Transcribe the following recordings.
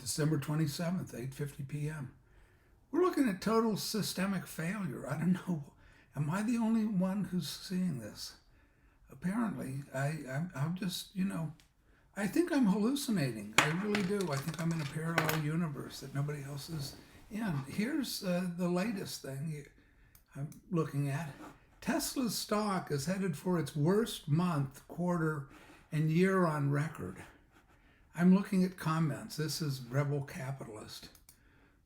December 27th, 8:50 p.m. We're looking at total systemic failure. I don't know. Am I the only one who's seeing this? Apparently, I'm just, I think I'm hallucinating. I really do. I think I'm in a parallel universe that nobody else is in. Here's the latest thing I'm looking at. Tesla's stock is headed for its worst month, quarter, and year on record. I'm looking at comments. This is Rebel Capitalist,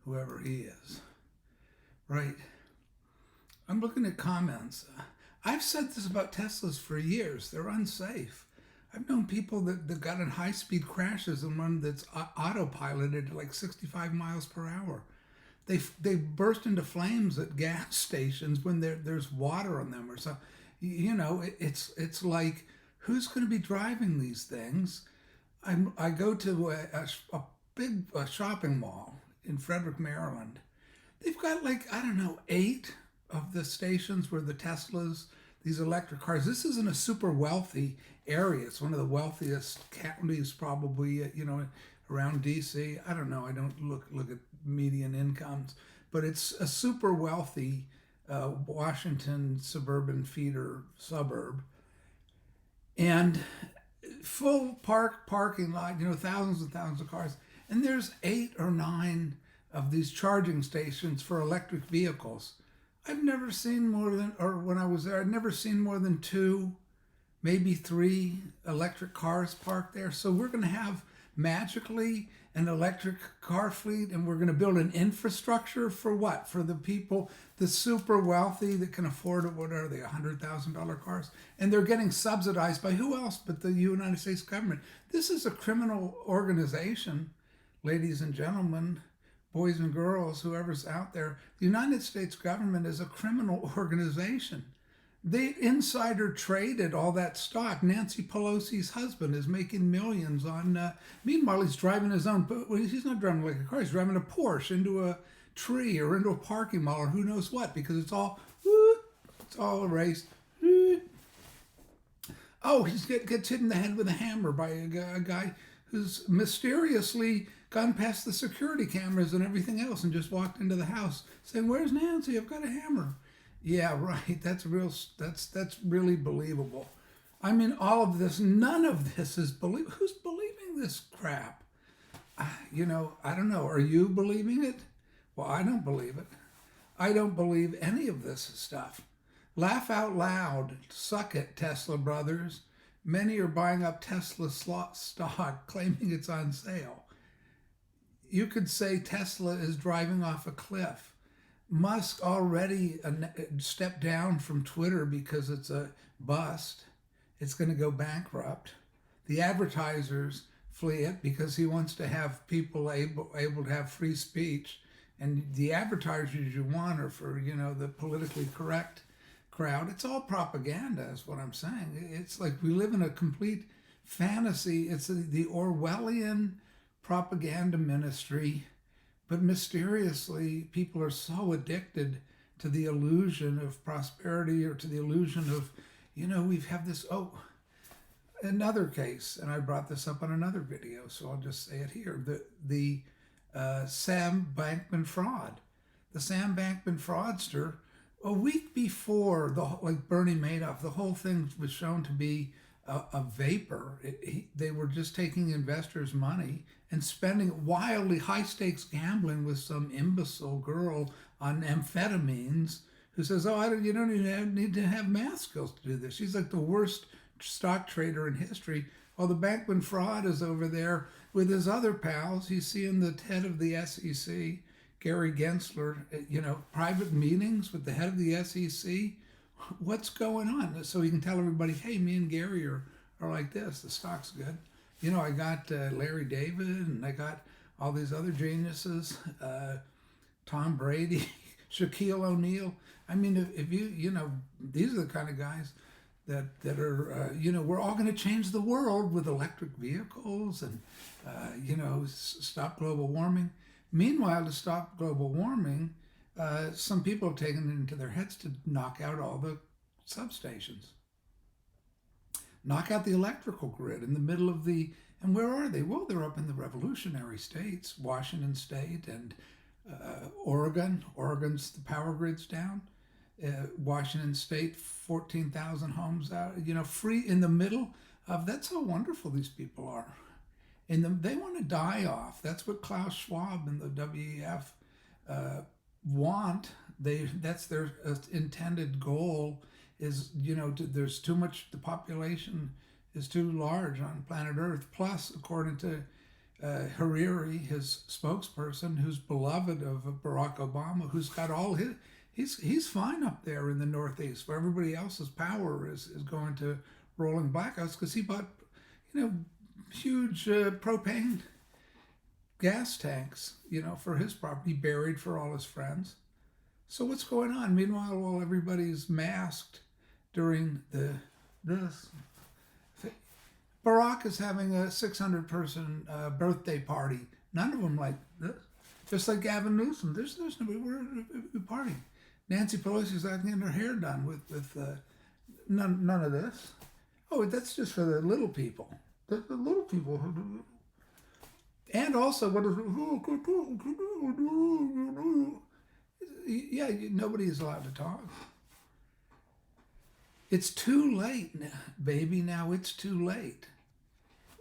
whoever he is. Right. I'm looking at comments. I've said this about Teslas for years. They're unsafe. I've known people that got in high-speed crashes and one that's autopiloted at like 65 miles per hour. They burst into flames at gas stations when there's water on them or something. It's like, who's going to be driving these things? I go to a big shopping mall in Frederick, Maryland. They've got 8 of the stations where the Teslas, these electric cars. This isn't a super wealthy area. It's one of the wealthiest counties probably, around DC. I don't know. I don't look at median incomes, but it's a super wealthy Washington suburban feeder suburb. And full parking lot, thousands and thousands of cars. And there's 8 or 9 of these charging stations for electric vehicles. I've never seen more than, or when I was there, I'd never seen more than 2, maybe 3 electric cars parked there. So we're going to have magically an electric car fleet, and we're going to build an infrastructure for what? For the people, the super wealthy that can afford, what are they, $100,000 cars? And they're getting subsidized by who else but the United States government. This is a criminal organization, ladies and gentlemen, boys and girls, whoever's out there. The United States government is a criminal organization. They insider traded all that stock. Nancy Pelosi's husband is making millions on, meanwhile he's driving his own, but he's not driving like a car, he's driving a Porsche into a tree or into a parking lot or who knows what, because it's all erased. Oh, he gets hit in the head with a hammer by a guy who's mysteriously gone past the security cameras and everything else and just walked into the house saying, "Where's Nancy? I've got a hammer." Yeah, right. That's really believable. I mean, all of this, none of this is believable. Who's believing this crap? I don't know. Are you believing it? Well, I don't believe it. I don't believe any of this stuff. Laugh out loud. Suck it, Tesla brothers. Many are buying up Tesla stock, claiming it's on sale. You could say Tesla is driving off a cliff. Musk already stepped down from Twitter because it's a bust. It's going to go bankrupt. The advertisers flee it because he wants to have people able to have free speech. And the advertisers you want are for, the politically correct crowd. It's all propaganda is what I'm saying. It's like we live in a complete fantasy. It's the Orwellian propaganda ministry. But mysteriously, people are so addicted to the illusion of prosperity or to the illusion of, we've had this, another case, and I brought this up on another video, so I'll just say it here, the Sam Bankman fraud. The Sam Bankman fraudster, a week before, like Bernie Madoff, the whole thing was shown to be a vapor. They were just taking investors' money and spending wildly high-stakes gambling with some imbecile girl on amphetamines who says, you don't even need to have math skills to do this. She's like the worst stock trader in history. While the Bankman fraud is over there with his other pals. He's seeing the head of the SEC, Gary Gensler, private meetings with the head of the SEC. What's going on? So he can tell everybody, hey, me and Gary are like this. The stock's good. I got Larry David, and I got all these other geniuses, Tom Brady, Shaquille O'Neal. I mean, if these are the kind of guys that are, we're all going to change the world with electric vehicles and, stop global warming. Meanwhile, to stop global warming, some people have taken it into their heads to knock out all the substations. Knock out the electrical grid in the middle of the And where are they? Well, they're up in the revolutionary states, Washington State and Oregon. Oregon's the power grid's down. Washington State, 14,000 homes out, free in the middle of, that's how wonderful these people are. And they want to die off. That's what Klaus Schwab and the WEF want. That's their intended goal is, there's too much, the population is too large on planet Earth. Plus, according to Hariri, his spokesperson, who's beloved of Barack Obama, who's got all he's fine up there in the Northeast, where everybody else's power is going to rolling blackouts, because he bought, huge propane gas tanks, for his property, buried for all his friends. So what's going on? Meanwhile, while everybody's masked during this, Barack is having a 600-person birthday party. None of them like this. Just like Gavin Newsom, there's nobody. We're partying. Nancy Pelosi's getting her hair done with none of this. Oh, that's just for the little people. The little people. And also, what is yeah, nobody is allowed to talk. It's too late, baby. Now it's too late.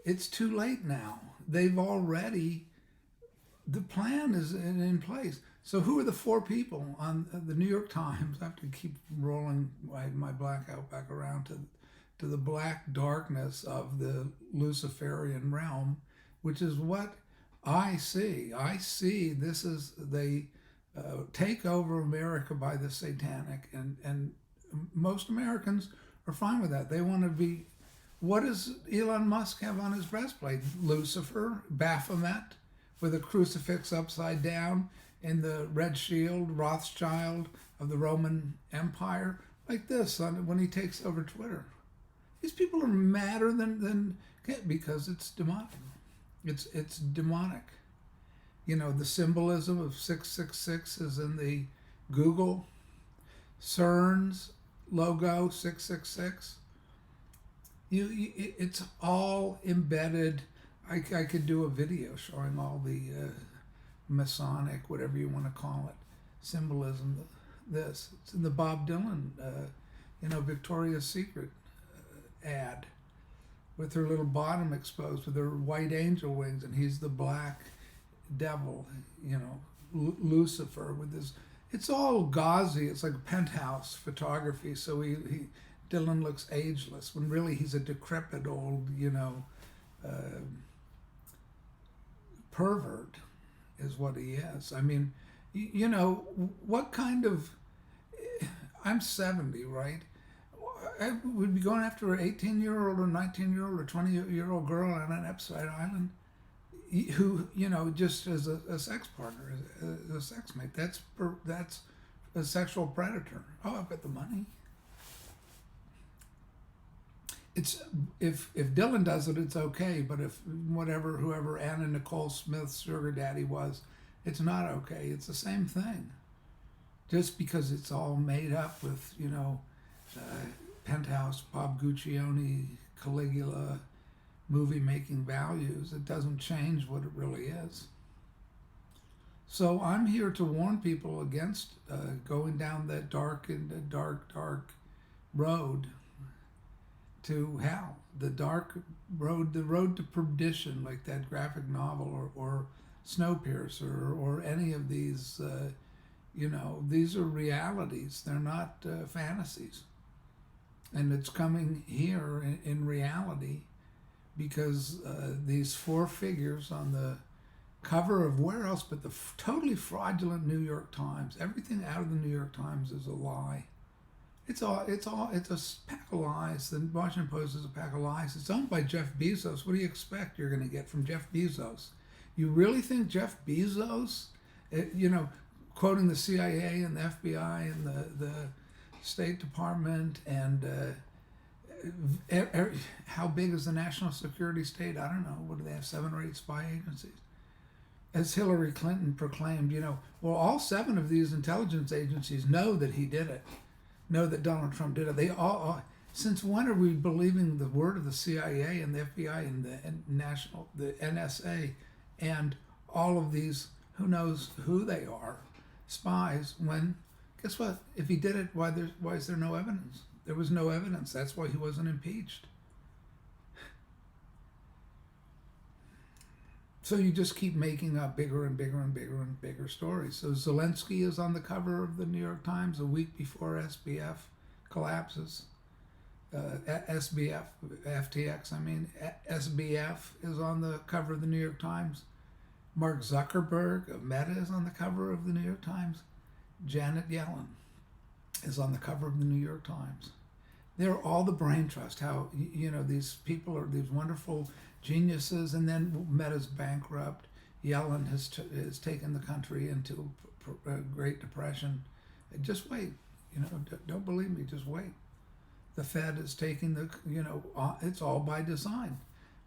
It's too late now. They've already, the plan is in place. So who are the four people on the New York Times? I have to keep rolling my blackout back around to the black darkness of the Luciferian realm, which is what I see. I see this is they take over America by the satanic, and most Americans are fine with that. They want to be, what does Elon Musk have on his breastplate? Lucifer, Baphomet, with a crucifix upside down, in the red shield, Rothschild of the Roman Empire, like this when he takes over Twitter. These people are madder than because it's demonic. It's demonic. The symbolism of 666 is in the Google CERN's logo, 666. It's all embedded. I could do a video showing all the Masonic, whatever you want to call it, symbolism. It's in the Bob Dylan, Victoria's Secret ad, with her little bottom exposed, with her white angel wings, and he's the black devil, Lucifer with his. It's all gauzy. It's like penthouse photography. So Dylan looks ageless when really he's a decrepit old, pervert, is what he is. I mean, what kind of? I'm 70, right? I would be going after an 18-year-old or 19-year-old or 20-year-old girl on an upside island, who, just as a sex partner, as a sex mate. That's a sexual predator. Oh, I've got the money. It's if Dylan does it, it's okay. But if whoever Anna Nicole Smith's sugar daddy was, it's not okay. It's the same thing. Just because it's all made up with, penthouse, Bob Guccione, Caligula, movie-making values, it doesn't change what it really is. So I'm here to warn people against going down that dark road to hell, the dark road, the road to perdition, like that graphic novel or Snowpiercer or any of these. These are realities. They're not fantasies. And it's coming here in reality, because these four figures on the cover of where else but the totally fraudulent New York Times. Everything out of the New York Times is a lie. It's a pack of lies. The Washington Post is a pack of lies. It's owned by Jeff Bezos. What do you expect you're going to get from Jeff Bezos? You really think Jeff Bezos, quoting the CIA and the FBI and the State Department and how big is the national security state? I don't know. What do they have, 7 or 8 spy agencies? As Hillary Clinton proclaimed, well, all 7 of these intelligence agencies know that he did it, know that Donald Trump did it. They all, Since when are we believing the word of the CIA and the FBI and the NSA, and all of these, who knows who they are, spies? When, guess what? If he did it, why is there no evidence? There was no evidence. That's why he wasn't impeached. So you just keep making up bigger and bigger and bigger and bigger stories. So Zelensky is on the cover of the New York Times a week before SBF collapses. SBF, FTX, SBF is on the cover of the New York Times. Mark Zuckerberg of Meta is on the cover of the New York Times. Janet Yellen is on the cover of the New York Times. They're all the brain trust. How, these people are these wonderful geniuses, and then Meta's bankrupt. Yellen has taken the country into a Great Depression. Just wait. Don't believe me. Just wait. The Fed is taking it's all by design.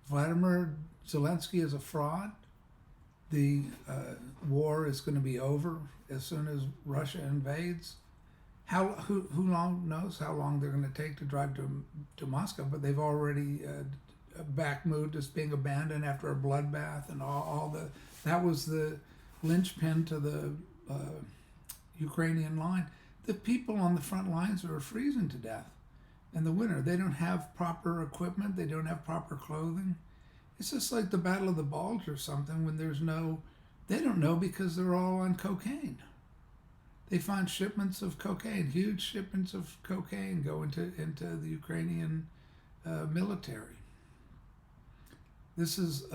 Vladimir Zelensky is a fraud. The war is going to be over as soon as Russia invades. Who long knows how long they're going to take to drive to Moscow, but they've already Bakhmut is being abandoned after a bloodbath, and that was the linchpin to the Ukrainian line. The people on the front lines are freezing to death in the winter. They don't have proper equipment. They don't have proper clothing. It's just like the Battle of the Bulge or something, when they don't know because they're all on cocaine. They find shipments of cocaine, huge shipments of cocaine go into the Ukrainian military. This is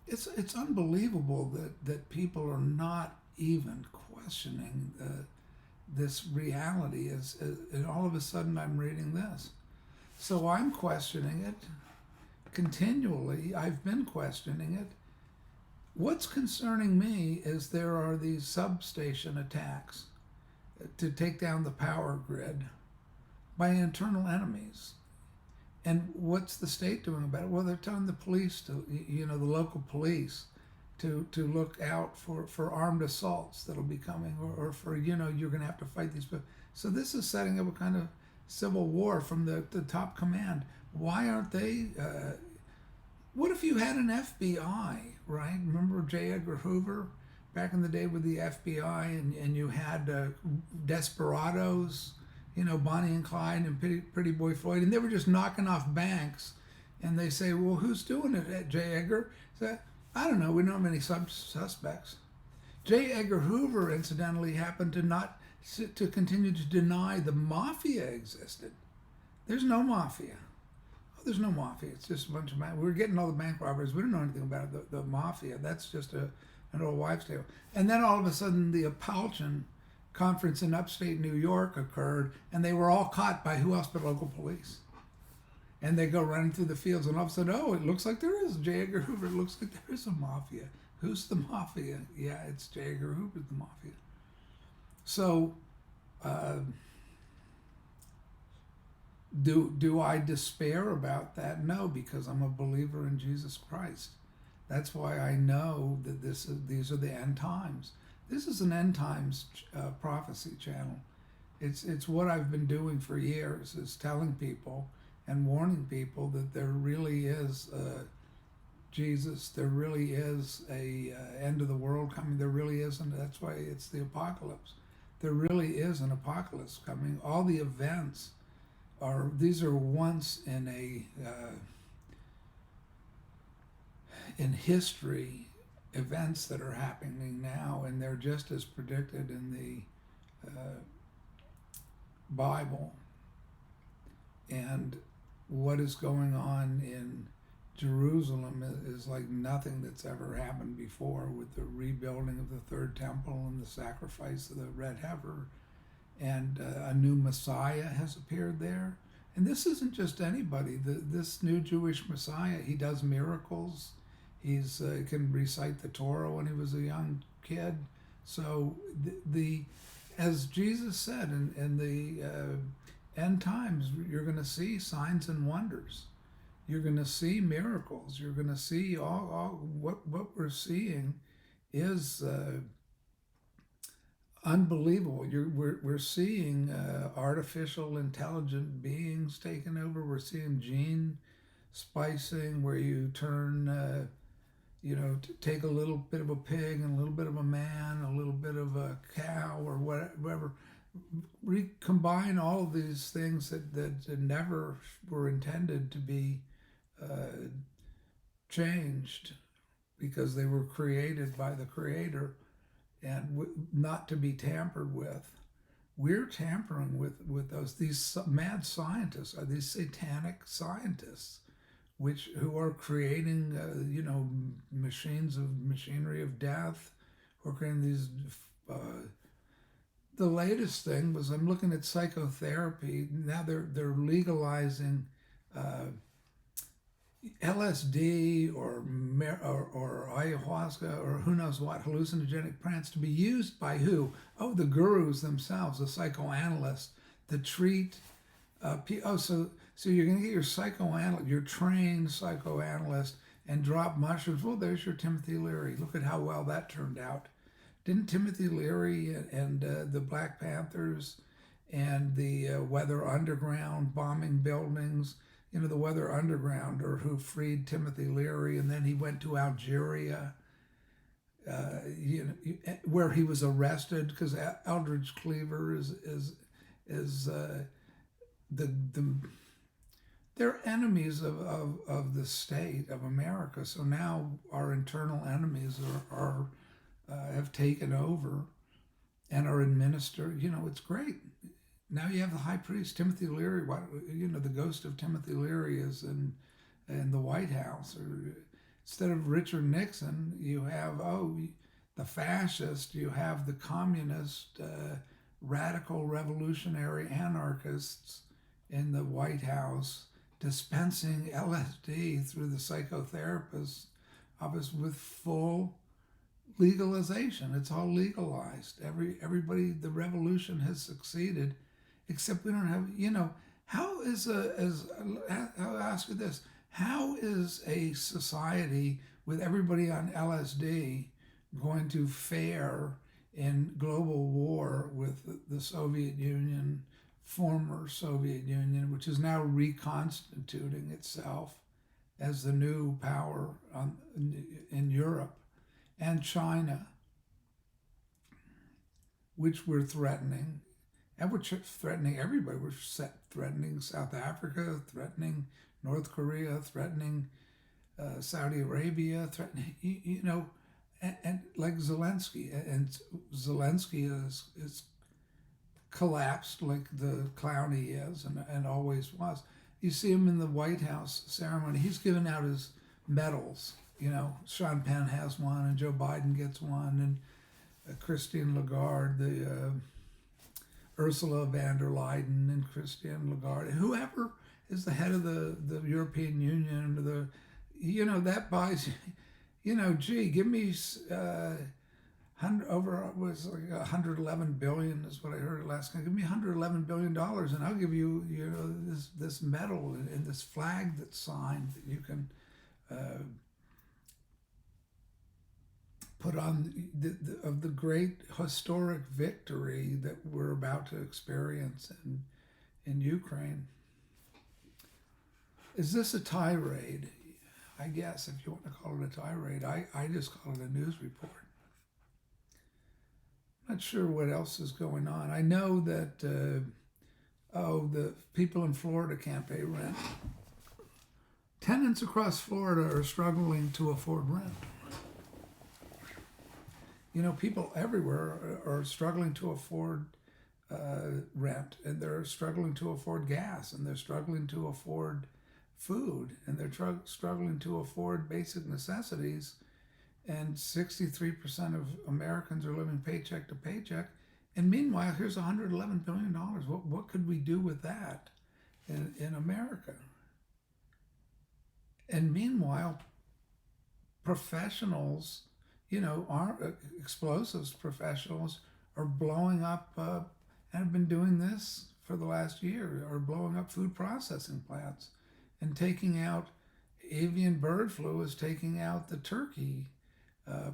it's unbelievable that people are not even questioning this reality. And all of a sudden I'm reading this. So I'm questioning it continually. I've been questioning it. What's concerning me is there are these substation attacks to take down the power grid by internal enemies. And what's the state doing about it? Well, they're telling the police the local police to look out for armed assaults that'll be coming, or for, you're going to have to fight these people. So this is setting up a kind of civil war from the top command. Why aren't they? What if you had an FBI, right? Remember J. Edgar Hoover back in the day with the FBI, and you had desperados, Bonnie and Clyde and Pretty Boy Floyd, and they were just knocking off banks. And they say, well, who's doing it, J. Edgar? So, I don't know. We don't have any suspects. J. Edgar Hoover, incidentally, happened to continue to deny the mafia existed. There's no mafia. Oh, there's no mafia. It's just a bunch of we're getting all the bank robbers. We don't know anything about it. The mafia. That's just an old wives' tale. And then all of a sudden, the Appalachian Conference in upstate New York occurred, and they were all caught by who else but local police. And they go running through the fields, and all of a sudden, it looks like there is J. Edgar Hoover. It looks like there is a mafia. Who's the mafia? Yeah, it's J. Edgar Hoover's the mafia. So, do I despair about that? No, because I'm a believer in Jesus Christ. That's why I know that these are the end times. This is an end times prophecy channel. It's what I've been doing for years, is telling people and warning people that there really is Jesus. There really is a end of the world coming. There really isn't. That's why it's the apocalypse. There really is an apocalypse coming. All the events these are once in history events that are happening now, and they're just as predicted in the Bible. And what is going on in Jerusalem is like nothing that's ever happened before, with the rebuilding of the third temple and the sacrifice of the red heifer. And a new Messiah has appeared there. And this isn't just anybody. This new Jewish Messiah, he does miracles. He can recite the Torah when he was a young kid. So as Jesus said, in the end times, you're going to see signs and wonders. You're going to see miracles. You're going to see all what we're seeing is unbelievable. We're seeing artificial intelligent beings taken over. We're seeing gene splicing where you turn, take a little bit of a pig and a little bit of a man, a little bit of a cow or whatever. Recombine all of these things that never were intended to be uh, changed because they were created by the Creator and not to be tampered with. We're tampering with these mad scientists, are these satanic scientists, who are creating machinery of death, or creating these. The latest thing was I'm looking at psychotherapy now. They're legalizing LSD or ayahuasca or who knows what hallucinogenic plants to be used by who? Oh, the gurus themselves, the psychoanalysts that treat. So you're going to get your trained psychoanalyst, and drop mushrooms. Well, there's your Timothy Leary. Look at how well that turned out. Didn't Timothy Leary and the Black Panthers and the Weather Underground bombing buildings? The Weather Underground, or who freed Timothy Leary, and then he went to Algeria, where he was arrested because Eldridge Cleaver is they're enemies of the state of America. So now our internal enemies are have taken over and are administered. It's great. Now you have the high priest Timothy Leary. The ghost of Timothy Leary is in the White House. Or instead of Richard Nixon, you have the fascist. You have the communist, radical, revolutionary anarchists in the White House dispensing LSD through the psychotherapist's office with full legalization. It's all legalized. Everybody, the revolution has succeeded, except we don't have. I'll ask you this: how is a society with everybody on LSD going to fare in global war with the Soviet Union, former Soviet Union, which is now reconstituting itself as the new power in Europe, and China, which we're threatening, and we're threatening everybody. We're threatening South Africa, threatening North Korea, threatening Saudi Arabia, threatening, and like Zelensky. And Zelensky is collapsed like the clown he is and always was. You see him in the White House ceremony. He's giving out his medals. Sean Penn has one, and Joe Biden gets one, and Christine Lagarde, Ursula von der Leyen, and Christine Lagarde, whoever is the head of the European Union, that buys, give me was like 111 billion is what I heard last time. Give me 111 billion dollars, and I'll give you this medal and this flag that's signed that you can put on of the great historic victory that we're about to experience in Ukraine. Is this a tirade? I guess, if you want to call it a tirade. I just call it a news report. I'm not sure what else is going on. I know that the people in Florida can't pay rent. Tenants across Florida are struggling to afford rent. People everywhere are struggling to afford rent, and they're struggling to afford gas, and they're struggling to afford food, and they're struggling to afford basic necessities. And 63% of Americans are living paycheck to paycheck. And meanwhile, here's $111 billion. What could we do with that in America? And meanwhile, professionals, explosives professionals are blowing up, and have been doing this for the last year, are blowing up food processing plants and taking out avian bird flu is taking out the turkey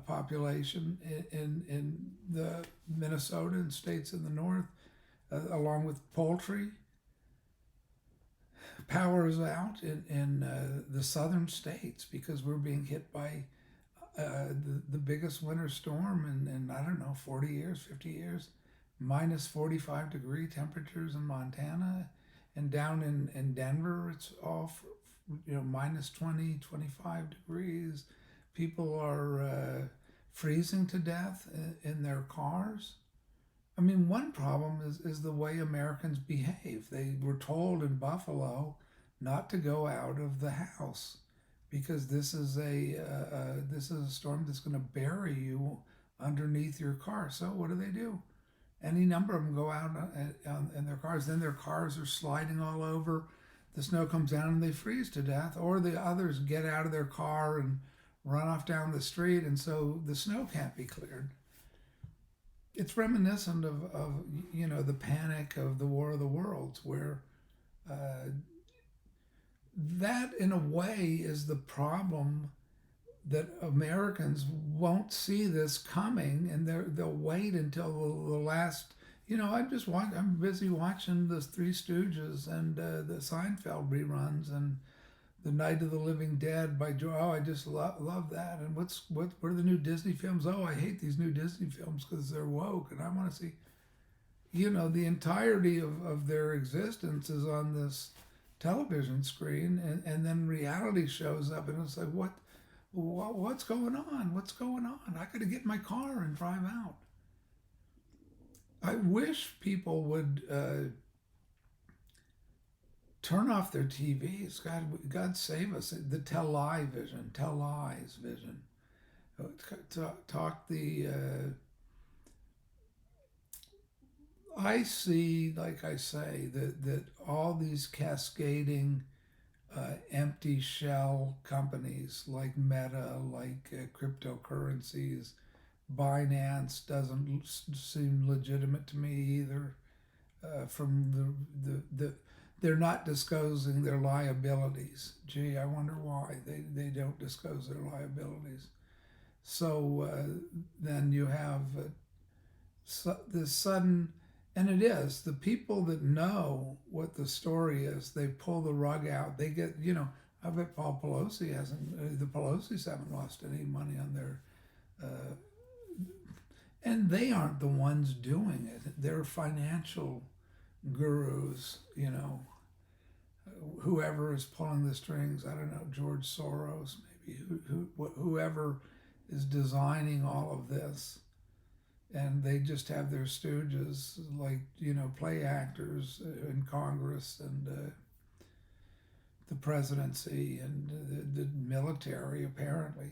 population in the Minnesota and states in the north, along with poultry. Power is out in the southern states because we're being hit by the biggest winter storm in, I don't know, 40 years, 50 years. Minus 45-degree temperatures in Montana. And down in Denver, it's all, minus 20, 25 degrees. People are freezing to death in their cars. I mean, one problem is the way Americans behave. They were told in Buffalo not to go out of the house because this is a storm that's going to bury you underneath your car. So what do? Any number of them go out in their cars. Then their cars are sliding all over. The snow comes down and they freeze to death. Or the others get out of their car and run off down the street, and so the snow can't be cleared. It's reminiscent of the panic of the War of the Worlds, where that in a way is the problem, that Americans won't see this coming, and they'll wait until the last. I'm busy watching the Three Stooges and the Seinfeld reruns and the Night of the Living Dead by Joe. Oh, I just love that. And what are the new Disney films? Oh, I hate these new Disney films because they're woke, and I want to see. The entirety of their existence is on this television screen, and then reality shows up, and it's like, what's going on? What's going on? I got to get in my car and drive out. I wish people would turn off their TVs. God save us. The tell lies vision. Talk the. I see, like I say, that all these cascading empty shell companies like Meta, like cryptocurrencies. Binance doesn't seem legitimate to me either. From the they're not disclosing their liabilities. Gee, I wonder why they don't disclose their liabilities. So then you have this sudden, and it is the people that know what the story is. They pull the rug out. They get, I bet Paul Pelosi hasn't. The Pelosi's haven't lost any money on their. And they aren't the ones doing it. They're financial gurus, whoever is pulling the strings. I don't know, George Soros, maybe, whoever is designing all of this. And they just have their stooges, like, play actors in Congress and the presidency and the military, apparently.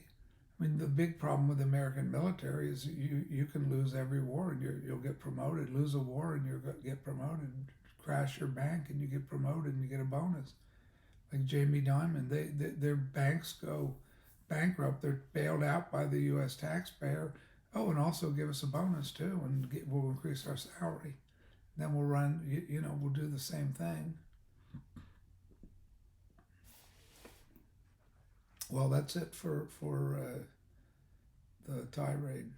I mean, the big problem with the American military is you can lose every war and you'll get promoted. Lose a war and you'll get promoted. Crash your bank and you get promoted and you get a bonus. Like Jamie Dimon, their banks go bankrupt. They're bailed out by the U.S. taxpayer. Oh, and also give us a bonus too, and we'll increase our salary. Then we'll run. We'll do the same thing. Well, that's it for the tirade.